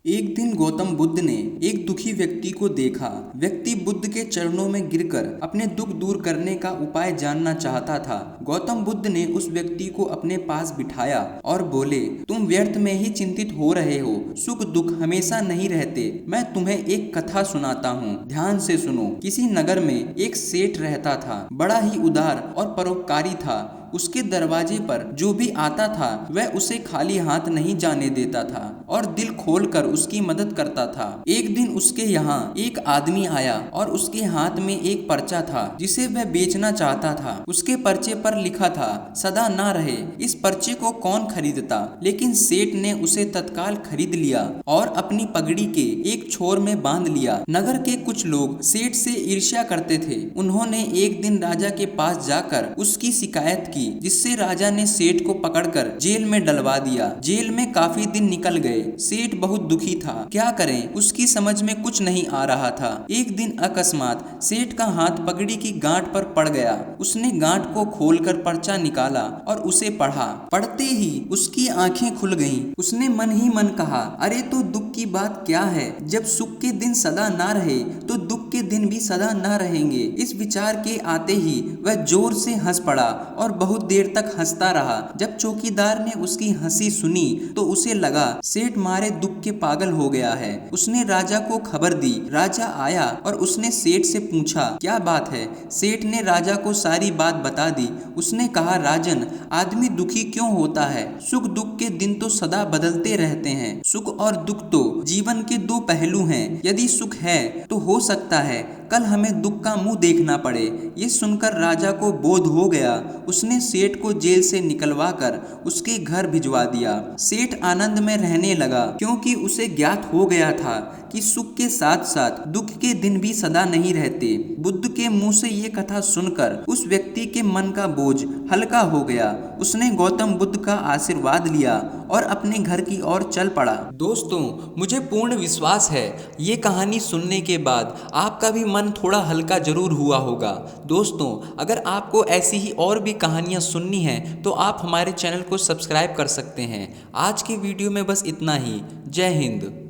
एक दिन गौतम बुद्ध ने एक दुखी व्यक्ति को देखा। व्यक्ति बुद्ध के चरणों में गिरकर अपने दुख दूर करने का उपाय जानना चाहता था। गौतम बुद्ध ने उस व्यक्ति को अपने पास बिठाया और बोले, तुम व्यर्थ में ही चिंतित हो रहे हो। सुख दुख हमेशा नहीं रहते। मैं तुम्हें एक कथा सुनाता हूँ, ध्यान से सुनो। किसी नगर में एक सेठ रहता था। बड़ा ही उदार और परोपकारी था। उसके दरवाजे पर जो भी आता था वह उसे खाली हाथ नहीं जाने देता था और दिल खोलकर उसकी मदद करता था। एक दिन उसके यहाँ एक आदमी आया और उसके हाथ में एक पर्चा था जिसे वह बेचना चाहता था। उसके पर्चे पर लिखा था, सदा ना रहे। इस पर्चे को कौन खरीदता? लेकिन सेठ ने उसे तत्काल खरीद लिया और अपनी पगड़ी के एक छोर में बांध लिया। नगर के कुछ लोग सेठ से ईर्ष्या करते थे। उन्होंने एक दिन राजा के पास जाकर उसकी शिकायत की, जिससे राजा ने सेठ को पकड़कर जेल में डलवा दिया। जेल में काफी दिन निकल गए। सेठ बहुत दुखी था। क्या करें, उसकी समझ में कुछ नहीं आ रहा था। एक दिन अकस्मात सेठ का हाथ पगड़ी की गांठ पर पड़ गया। उसने गांठ को खोलकर पर्चा निकाला और उसे पढ़ा। पढ़ते ही उसकी आंखें खुल गईं। उसने मन ही मन कहा, अरे तो दुख की बात क्या है? जब सुख के दिन सदा ना रहे तो दुख के दिन भी सदा ना रहेंगे। इस विचार के आते ही वह जोर से हंस पड़ा और बहुत देर तक हंसता रहा। जब चौकीदार ने उसकी हंसी सुनी तो उसे लगा सेठ मारे दुख के पागल हो गया है। उसने राजा को खबर दी। राजा आया और उसने सेठ से पूछा, क्या बात है? सेठ ने राजा को सारी बात बता दी। उसने कहा, राजन, आदमी दुखी क्यों होता है? सुख दुख के दिन तो सदा बदलते रहते हैं। सुख और दुख तो जीवन के दो पहलू हैं। यदि सुख है तो हो सकता है कल हमें दुख का मुंह देखना पड़े। ये सुनकर राजा को बोध हो गया। उसने सेठ को जेल से निकलवा कर उसके घर भिजवा दिया। सेठ आनंद में रहने लगा, क्योंकि उसे ज्ञात हो गया था कि सुख के साथ साथ दुख के दिन भी सदा नहीं रहते। बुद्ध के मुंह से ये कथा सुनकर उस व्यक्ति के मन का बोझ हल्का हो गया। उसने गौतम बुद्ध का आशीर्वाद लिया और अपने घर की ओर चल पड़ा। दोस्तों, मुझे पूर्ण विश्वास है ये कहानी सुनने के बाद आपका भी मन थोड़ा हल्का जरूर हुआ होगा। दोस्तों, अगर आपको ऐसी ही और भी कहानियाँ सुननी हैं तो आप हमारे चैनल को सब्सक्राइब कर सकते हैं। आज की वीडियो में बस इतना ही। जय हिंद।